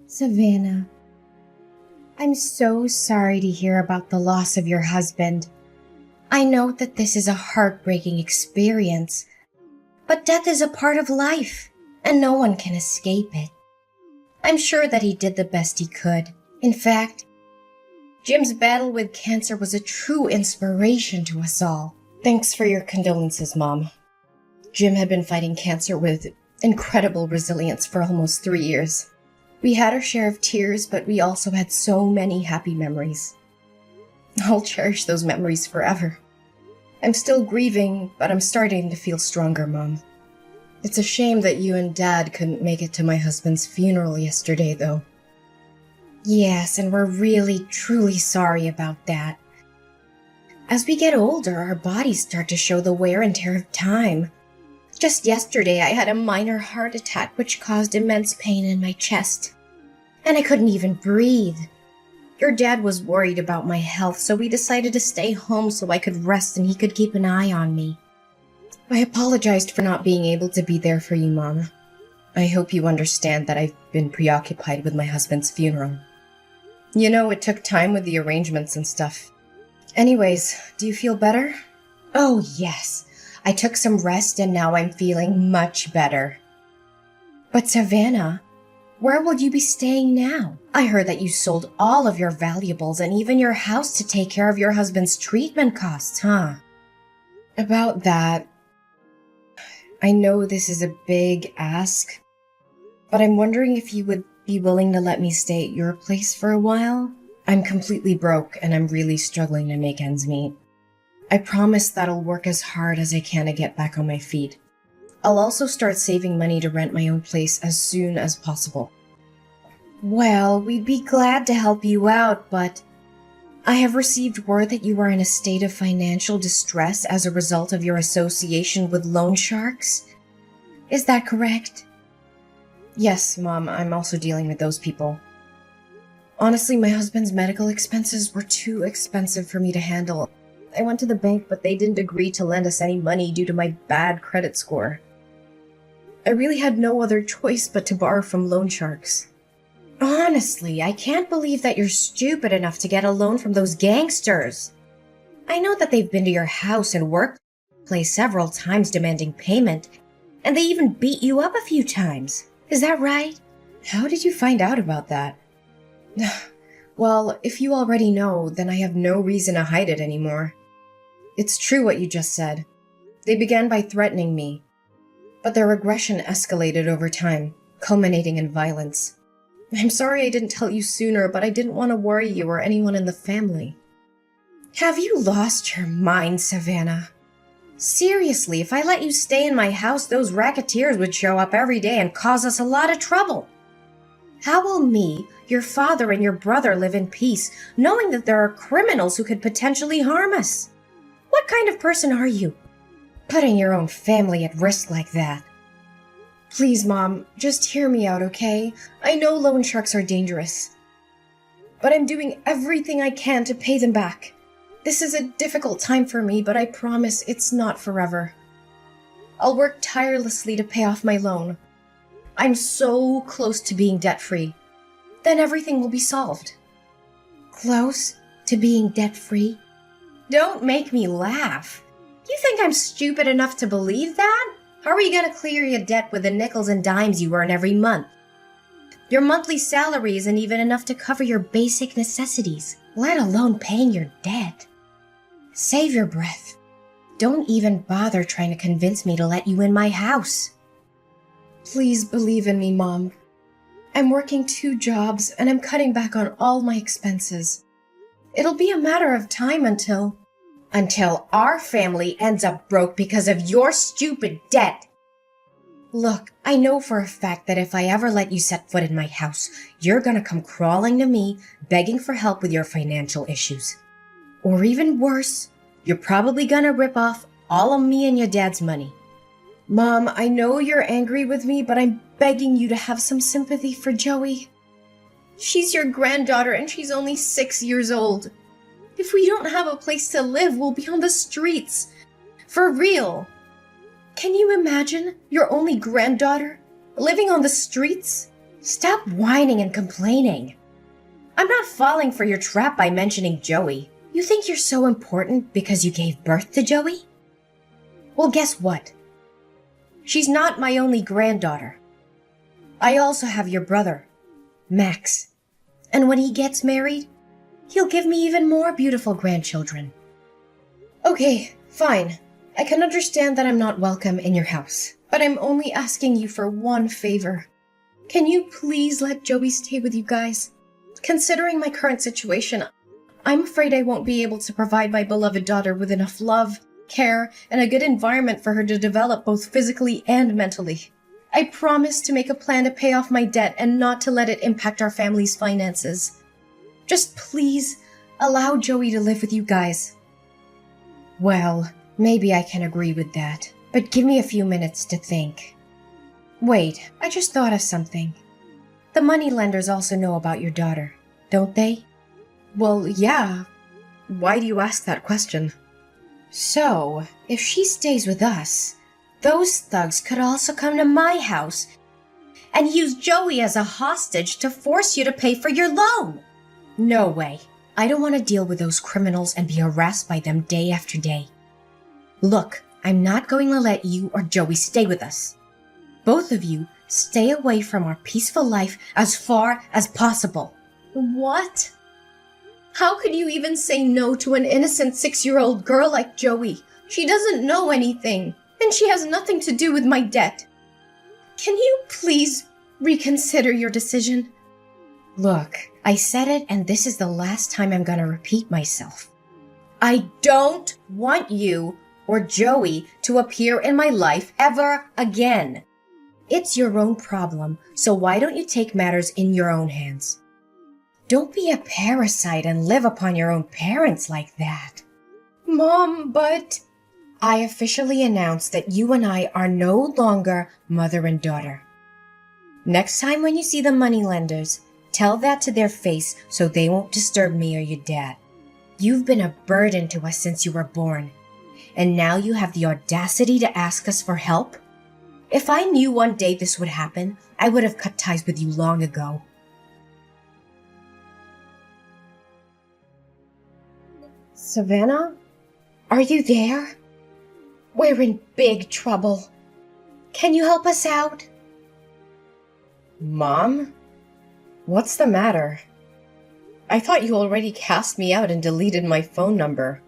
Savannah, I'm so sorry to hear about the loss of your husband. I know that this is a heartbreaking experience, but death is a part of life, and no one can escape it. I'm sure that he did the best he could. In fact, Jim's battle with cancer was a true inspiration to us all. Thanks for your condolences, Mom. Jim had been fighting cancer with incredible resilience for almost 3 years. We had our share of tears, but we also had so many happy memories. I'll cherish those memories forever. I'm still grieving, but I'm starting to feel stronger, Mom. It's a shame that you and Dad couldn't make it to my husband's funeral yesterday, though. Yes, and we're really, truly sorry about that. As we get older, our bodies start to show the wear and tear of time. Just yesterday, I had a minor heart attack which caused immense pain in my chest. And I couldn't even breathe. Your dad was worried about my health, so we decided to stay home so I could rest and he could keep an eye on me. I apologized for not being able to be there for you, Mom. I hope you understand that I've been preoccupied with my husband's funeral. You know, it took time with the arrangements and stuff. Anyways, do you feel better? Oh, yes. I took some rest and now I'm feeling much better. But Savannah, where will you be staying now? I heard that you sold all of your valuables and even your house to take care of your husband's treatment costs, huh? About that, I know this is a big ask, but I'm wondering if you would be willing to let me stay at your place for a while? I'm completely broke and I'm really struggling to make ends meet. I promise that I'll work as hard as I can to get back on my feet. I'll also start saving money to rent my own place as soon as possible. Well, we'd be glad to help you out, but I have received word that you are in a state of financial distress as a result of your association with loan sharks. Is that correct? Yes, Mom, I'm also dealing with those people. Honestly, my husband's medical expenses were too expensive for me to handle. I went to the bank, but they didn't agree to lend us any money due to my bad credit score. I really had no other choice but to borrow from loan sharks. Honestly, I can't believe that you're stupid enough to get a loan from those gangsters. I know that they've been to your house and workplace several times demanding payment, and they even beat you up a few times. Is that right? How did you find out about that? Well, if you already know, then I have no reason to hide it anymore. It's true what you just said. They began by threatening me, but their aggression escalated over time, culminating in violence. I'm sorry I didn't tell you sooner, but I didn't want to worry you or anyone in the family. Have you lost your mind, Savannah? Seriously, if I let you stay in my house, those racketeers would show up every day and cause us a lot of trouble. How will me, your father, and your brother live in peace, knowing that there are criminals who could potentially harm us? What kind of person are you, putting your own family at risk like that? Please, Mom, just hear me out, okay? I know loan sharks are dangerous, but I'm doing everything I can to pay them back. This is a difficult time for me, but I promise it's not forever. I'll work tirelessly to pay off my loan. I'm so close to being debt-free. Then everything will be solved. Close to being debt-free? Don't make me laugh. You think I'm stupid enough to believe that? How are you going to clear your debt with the nickels and dimes you earn every month? Your monthly salary isn't even enough to cover your basic necessities, let alone paying your debt. Save your breath. Don't even bother trying to convince me to let you in my house. Please believe in me, Mom. I'm working 2 jobs and I'm cutting back on all my expenses. It'll be a matter of time until our family ends up broke because of your stupid debt. Look, I know for a fact that if I ever let you set foot in my house, you're gonna come crawling to me, begging for help with your financial issues. Or even worse, you're probably gonna rip off all of me and your dad's money. Mom, I know you're angry with me, but I'm begging you to have some sympathy for Joey. She's your granddaughter and she's only 6 years old. If we don't have a place to live, we'll be on the streets. For real. Can you imagine your only granddaughter living on the streets? Stop whining and complaining. I'm not falling for your trap by mentioning Joey. You think you're so important because you gave birth to Joey? Well, guess what? She's not my only granddaughter. I also have your brother, Max. And when he gets married, he'll give me even more beautiful grandchildren. Okay, fine. I can understand that I'm not welcome in your house, but I'm only asking you for one favor. Can you please let Joey stay with you guys? Considering my current situation, I'm afraid I won't be able to provide my beloved daughter with enough love, care, and a good environment for her to develop both physically and mentally. I promise to make a plan to pay off my debt and not to let it impact our family's finances. Just please allow Joey to live with you guys. Well, maybe I can agree with that, but give me a few minutes to think. Wait, I just thought of something. The moneylenders also know about your daughter, don't they? Well, yeah. Why do you ask that question? So, if she stays with us, those thugs could also come to my house and use Joey as a hostage to force you to pay for your loan. No way. I don't want to deal with those criminals and be harassed by them day after day. Look, I'm not going to let you or Joey stay with us. Both of you stay away from our peaceful life as far as possible. What? How could you even say no to an innocent 6-year-old girl like Joey? She doesn't know anything, and she has nothing to do with my debt. Can you please reconsider your decision? Look, I said it, and this is the last time I'm gonna repeat myself. I don't want you or Joey to appear in my life ever again. It's your own problem, so why don't you take matters in your own hands? Don't be a parasite and live upon your own parents like that. Mom, but... I officially announce that you and I are no longer mother and daughter. Next time when you see the moneylenders, tell that to their face so they won't disturb me or your dad. You've been a burden to us since you were born, and now you have the audacity to ask us for help? If I knew one day this would happen, I would have cut ties with you long ago. Savannah? Are you there? We're in big trouble. Can you help us out? Mom? What's the matter? I thought you already cast me out and deleted my phone number.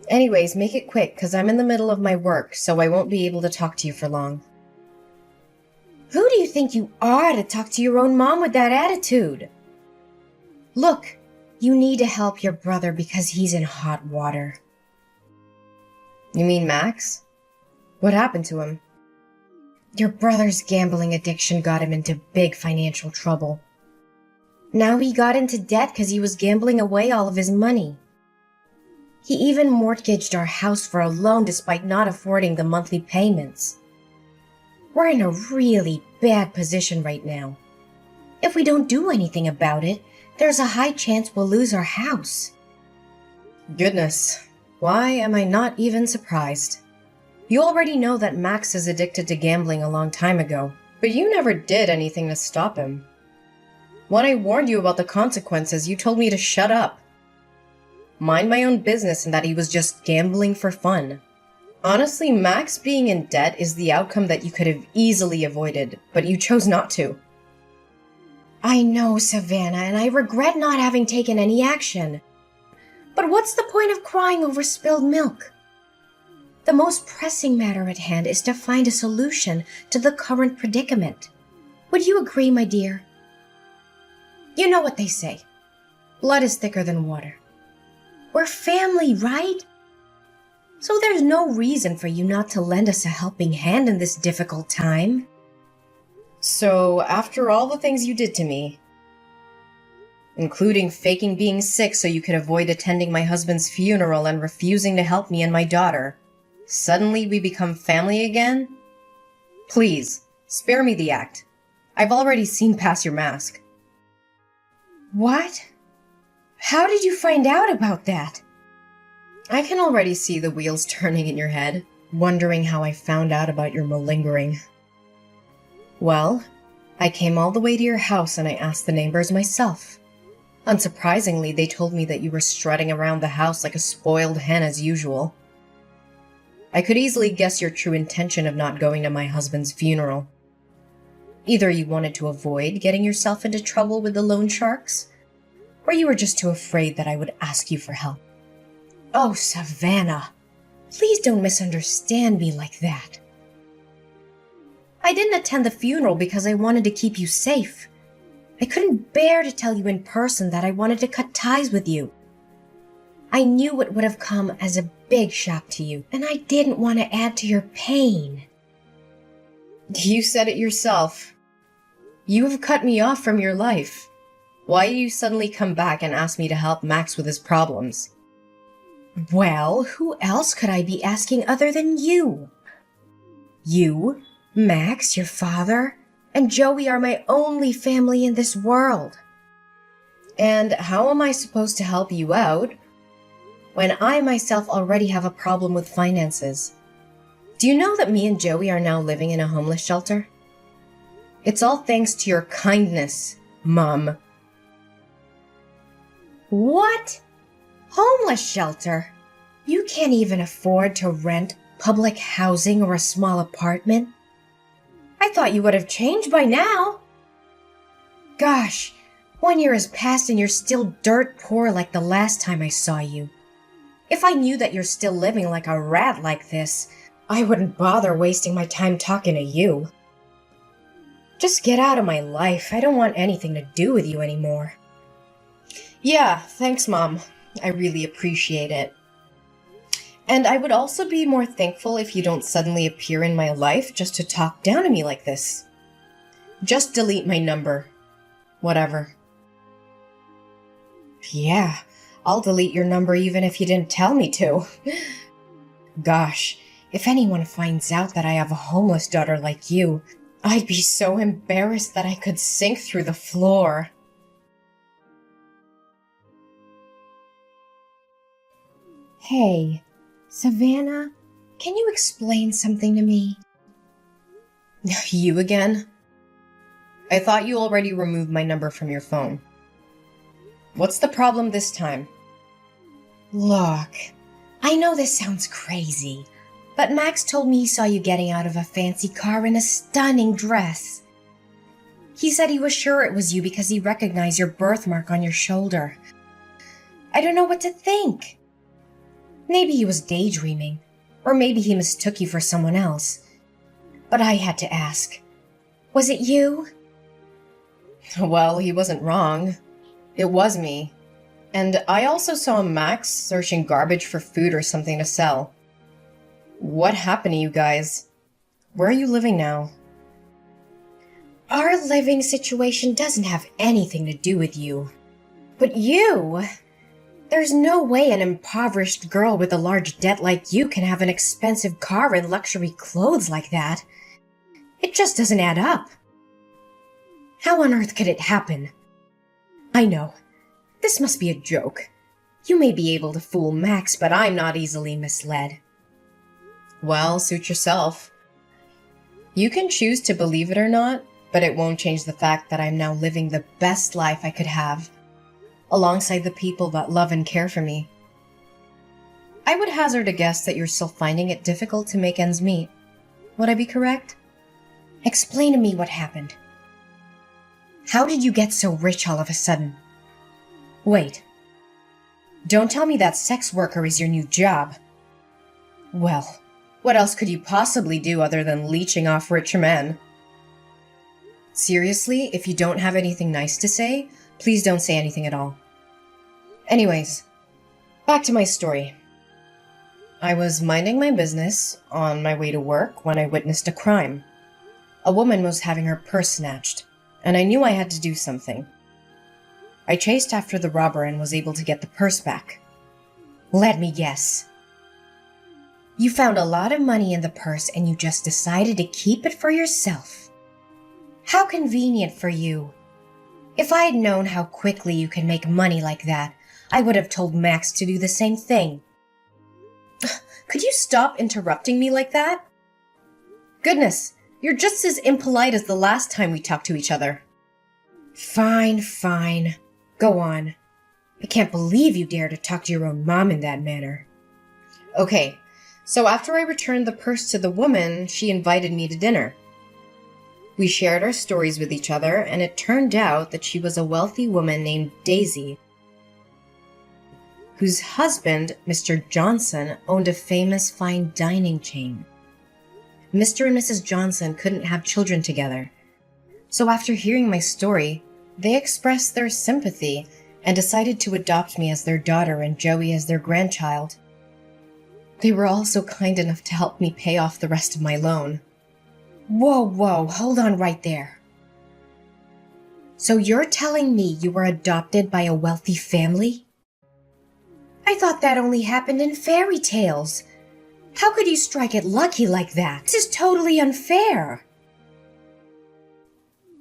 Anyways, make it quick, because I'm in the middle of my work, so I won't be able to talk to you for long. Who do you think you are to talk to your own mom with that attitude? Look, you need to help your brother because he's in hot water. You mean Max? What happened to him? Your brother's gambling addiction got him into big financial trouble. Now he got into debt because he was gambling away all of his money. He even mortgaged our house for a loan despite not affording the monthly payments. We're in a really bad position right now. If we don't do anything about it, there's a high chance we'll lose our house. Goodness, why am I not even surprised? You already know that Max is addicted to gambling a long time ago, but you never did anything to stop him. When I warned you about the consequences, you told me to shut up. Mind my own business and that he was just gambling for fun. Honestly, Max being in debt is the outcome that you could have easily avoided, but you chose not to. I know, Savannah, and I regret not having taken any action. But what's the point of crying over spilled milk? The most pressing matter at hand is to find a solution to the current predicament. Would you agree, my dear? You know what they say. Blood is thicker than water. We're family, right? So there's no reason for you not to lend us a helping hand in this difficult time. So, after all the things you did to me, including faking being sick so you could avoid attending my husband's funeral and refusing to help me and my daughter, suddenly we become family again? Please, spare me the act. I've already seen past your mask. What? How did you find out about that? I can already see the wheels turning in your head, wondering how I found out about your malingering. Well, I came all the way to your house and I asked the neighbors myself. Unsurprisingly, they told me that you were strutting around the house like a spoiled hen as usual. I could easily guess your true intention of not going to my husband's funeral. Either you wanted to avoid getting yourself into trouble with the loan sharks, or you were just too afraid that I would ask you for help. Oh, Savannah, please don't misunderstand me like that. I didn't attend the funeral because I wanted to keep you safe. I couldn't bear to tell you in person that I wanted to cut ties with you. I knew it would have come as a big shock to you, and I didn't want to add to your pain. You said it yourself. You have cut me off from your life. Why do you suddenly come back and ask me to help Max with his problems? Well, who else could I be asking other than you? You, Max, your father, and Joey are my only family in this world. And how am I supposed to help you out when I myself already have a problem with finances? Do you know that me and Joey are now living in a homeless shelter? It's all thanks to your kindness, Mom. What? Homeless shelter? You can't even afford to rent public housing or a small apartment? I thought you would have changed by now. Gosh, 1 year has passed and you're still dirt poor like the last time I saw you. If I knew that you're still living like a rat like this, I wouldn't bother wasting my time talking to you. Just get out of my life. I don't want anything to do with you anymore. Yeah, thanks, Mom. I really appreciate it. And I would also be more thankful if you don't suddenly appear in my life just to talk down to me like this. Just delete my number. Whatever. Yeah, I'll delete your number even if you didn't tell me to. Gosh, if anyone finds out that I have a homeless daughter like you, I'd be so embarrassed that I could sink through the floor. Hey, Savannah, can you explain something to me? You again? I thought you already removed my number from your phone. What's the problem this time? Look, I know this sounds crazy, but Max told me he saw you getting out of a fancy car in a stunning dress. He said he was sure it was you because he recognized your birthmark on your shoulder. I don't know what to think. Maybe he was daydreaming, or maybe he mistook you for someone else. But I had to ask, was it you? Well, he wasn't wrong. It was me. And I also saw Max searching garbage for food or something to sell. What happened to you guys? Where are you living now? Our living situation doesn't have anything to do with you. But you... There's no way an impoverished girl with a large debt like you can have an expensive car and luxury clothes like that. It just doesn't add up. How on earth could it happen? I know. This must be a joke. You may be able to fool Max, but I'm not easily misled. Well, suit yourself. You can choose to believe it or not, but it won't change the fact that I'm now living the best life I could have, alongside the people that love and care for me. I would hazard a guess that you're still finding it difficult to make ends meet. Would I be correct? Explain to me what happened. How did you get so rich all of a sudden? Wait. Don't tell me that sex worker is your new job. Well, what else could you possibly do other than leeching off rich men? Seriously, if you don't have anything nice to say, please don't say anything at all. Anyways, back to my story. I was minding my business on my way to work when I witnessed a crime. A woman was having her purse snatched, and I knew I had to do something. I chased after the robber and was able to get the purse back. Let me guess. You found a lot of money in the purse and you just decided to keep it for yourself. How convenient for you. If I had known how quickly you can make money like that, I would have told Max to do the same thing. Could you stop interrupting me like that? Goodness, You're just as impolite as the last time we talked to each other. Fine. Go on. I can't believe you dare to talk to your own mom in that manner. Okay, so after I returned the purse to the woman, she invited me to dinner. We shared our stories with each other, and it turned out that she was a wealthy woman named Daisy, whose husband, Mr. Johnson, owned a famous fine dining chain. Mr. and Mrs. Johnson couldn't have children together, so after hearing my story, they expressed their sympathy and decided to adopt me as their daughter and Joey as their grandchild. They were also kind enough to help me pay off the rest of my loan. Whoa, hold on right there. So you're telling me you were adopted by a wealthy family? I thought that only happened in fairy tales. How could you strike it lucky like that? This is totally unfair.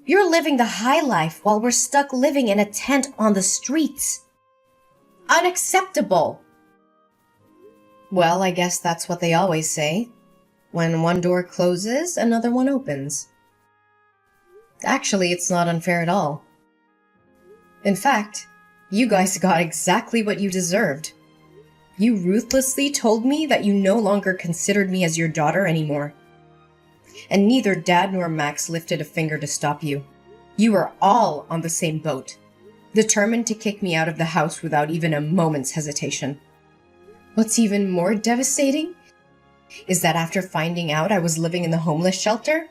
You're living the high life while we're stuck living in a tent on the streets. Unacceptable. Well, I guess that's what they always say. When one door closes, another one opens. Actually, it's not unfair at all. In fact, you guys got exactly what you deserved. You ruthlessly told me that you no longer considered me as your daughter anymore. And neither Dad nor Max lifted a finger to stop you. You were all on the same boat, determined to kick me out of the house without even a moment's hesitation. What's even more devastating is that after finding out I was living in the homeless shelter,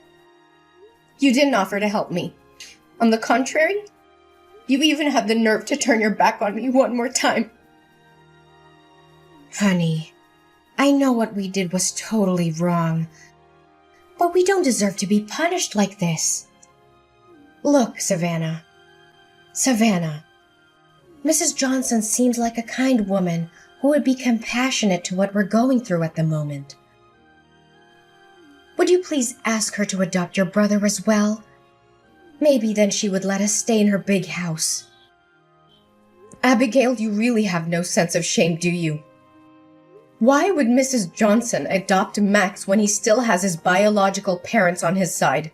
you didn't offer to help me. On the contrary, you even had the nerve to turn your back on me one more time. Honey, I know what we did was totally wrong, but we don't deserve to be punished like this. Look, Savannah, Mrs. Johnson seems like a kind woman who would be compassionate to what we're going through at the moment. Would you please ask her to adopt your brother as well? Maybe then she would let us stay in her big house. Abigail, you really have no sense of shame, do you? Why would Mrs. Johnson adopt Max when he still has his biological parents on his side?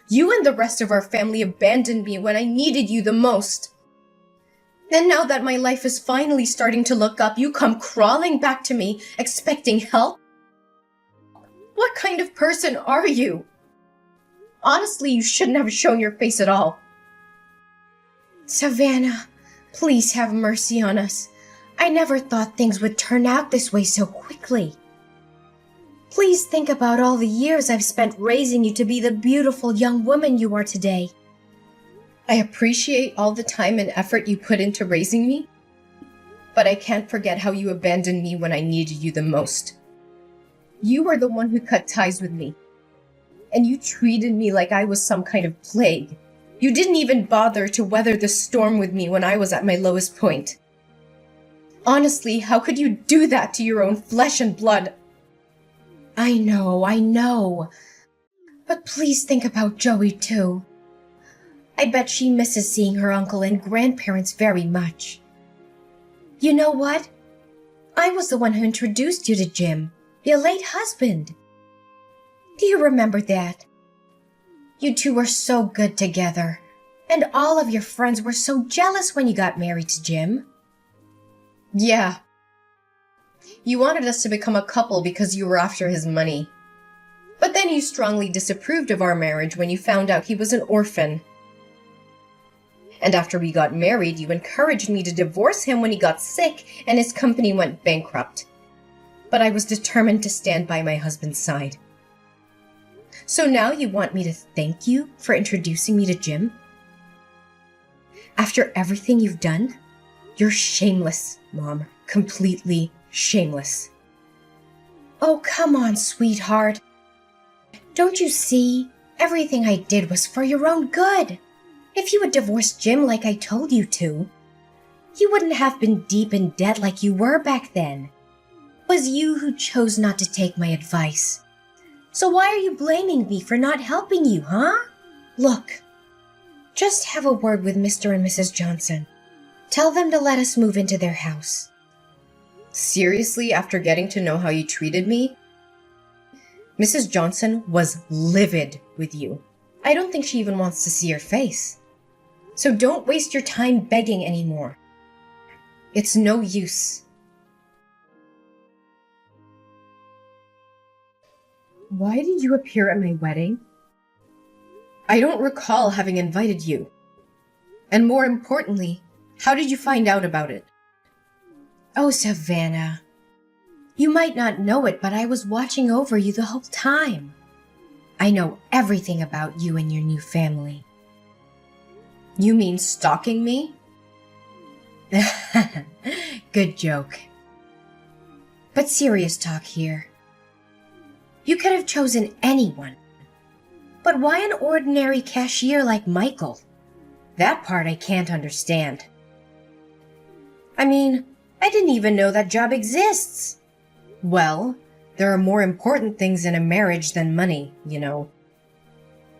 You and the rest of our family abandoned me when I needed you the most. And now that my life is finally starting to look up, you come crawling back to me, expecting help? What kind of person are you? Honestly, you shouldn't have shown your face at all. Savannah, please have mercy on us. I never thought things would turn out this way so quickly. Please think about all the years I've spent raising you to be the beautiful young woman you are today. I appreciate all the time and effort you put into raising me, but I can't forget how you abandoned me when I needed you the most. You were the one who cut ties with me, and you treated me like I was some kind of plague. You didn't even bother to weather the storm with me when I was at my lowest point. Honestly, how could you do that to your own flesh and blood? I know. But please think about Joey too. I bet she misses seeing her uncle and grandparents very much. You know what? I was the one who introduced you to Jim, your late husband. Do you remember that? You two were so good together, and all of your friends were so jealous when you got married to Jim. Yeah. You wanted us to become a couple because you were after his money. But then you strongly disapproved of our marriage when you found out he was an orphan. And after we got married, you encouraged me to divorce him when he got sick and his company went bankrupt. But I was determined to stand by my husband's side. So now you want me to thank you for introducing me to Jim? After everything you've done? You're shameless, Mom. Completely shameless. Oh, come on, sweetheart. Don't you see? Everything I did was for your own good. If you had divorced Jim like I told you to, you wouldn't have been deep in debt like you were back then. It was you who chose not to take my advice. So why are you blaming me for not helping you, huh? Look, just have a word with Mr. and Mrs. Johnson. Tell them to let us move into their house. Seriously, after getting to know how you treated me? Mrs. Johnson was livid with you. I don't think she even wants to see your face. So don't waste your time begging anymore. It's no use. Why did you appear at my wedding? I don't recall having invited you. And more importantly, how did you find out about it? Oh, Savannah. You might not know it, but I was watching over you the whole time. I know everything about you and your new family. You mean stalking me? Good joke. But serious talk here. You could have chosen anyone. But why an ordinary cashier like Michael? That part I can't understand. I mean, I didn't even know that job exists. Well, there are more important things in a marriage than money, you know.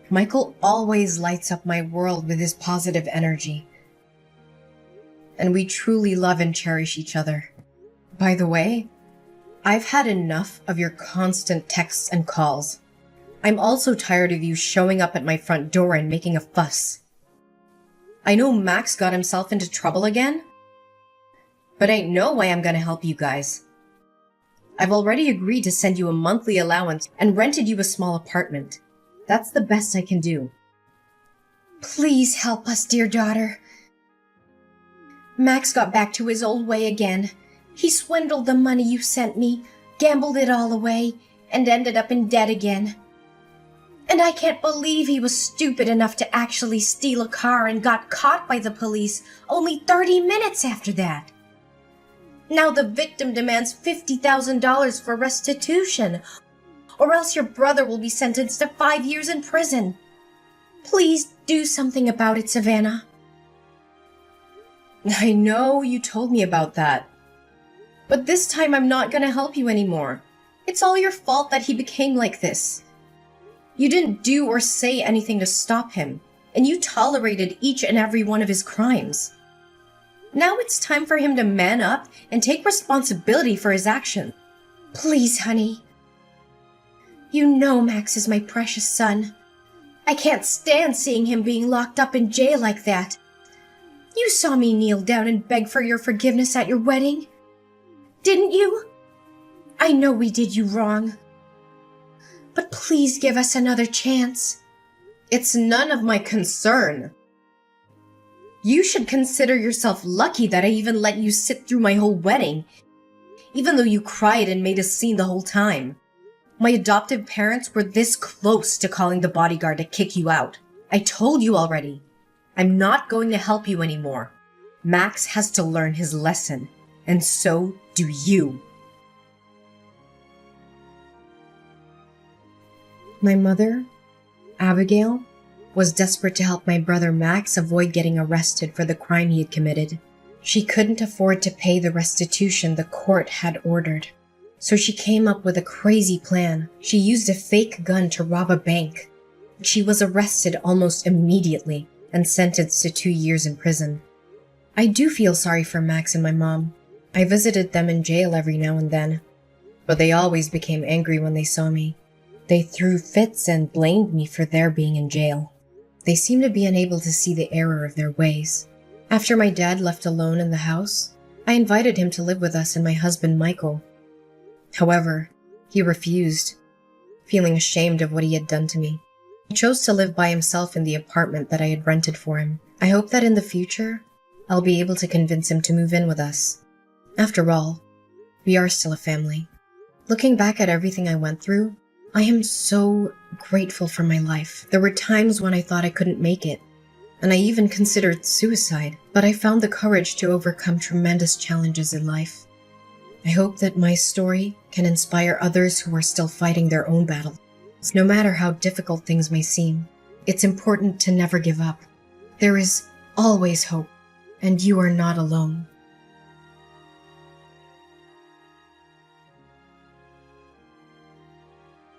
Michael always lights up my world with his positive energy. And we truly love and cherish each other. By the way, I've had enough of your constant texts and calls. I'm also tired of you showing up at my front door and making a fuss. I know Max got himself into trouble again, but ain't no way I'm gonna help you guys. I've already agreed to send you a monthly allowance and rented you a small apartment. That's the best I can do. Please help us, dear daughter. Max got back to his old way again. He swindled the money you sent me, gambled it all away, and ended up in debt again. And I can't believe he was stupid enough to actually steal a car and got caught by the police only 30 minutes after that. Now the victim demands $50,000 for restitution, or else your brother will be sentenced to 5 years in prison. Please do something about it, Savannah. I know you told me about that. But this time I'm not gonna help you anymore. It's all your fault that he became like this. You didn't do or say anything to stop him, and you tolerated each and every one of his crimes. Now it's time for him to man up and take responsibility for his actions. Please, honey. You know Max is my precious son. I can't stand seeing him being locked up in jail like that. You saw me kneel down and beg for your forgiveness at your wedding. Didn't you? I know we did you wrong. But please give us another chance. It's none of my concern. You should consider yourself lucky that I even let you sit through my whole wedding, even though you cried and made a scene the whole time. My adoptive parents were this close to calling the bodyguard to kick you out. I told you already. I'm not going to help you anymore. Max has to learn his lesson, and so do you. My mother, Abigail, was desperate to help my brother Max avoid getting arrested for the crime he had committed. She couldn't afford to pay the restitution the court had ordered, so she came up with a crazy plan. She used a fake gun to rob a bank. She was arrested almost immediately and sentenced to 2 years in prison. I do feel sorry for Max and my mom. I visited them in jail every now and then, but they always became angry when they saw me. They threw fits and blamed me for their being in jail. They seemed to be unable to see the error of their ways. After my dad left alone in the house, I invited him to live with us and my husband Michael. However, he refused, feeling ashamed of what he had done to me. He chose to live by himself in the apartment that I had rented for him. I hope that in the future, I'll be able to convince him to move in with us. After all, we are still a family. Looking back at everything I went through, I am so grateful for my life. There were times when I thought I couldn't make it, and I even considered suicide, but I found the courage to overcome tremendous challenges in life. I hope that my story can inspire others who are still fighting their own battles. No matter how difficult things may seem, it's important to never give up. There is always hope, and you are not alone.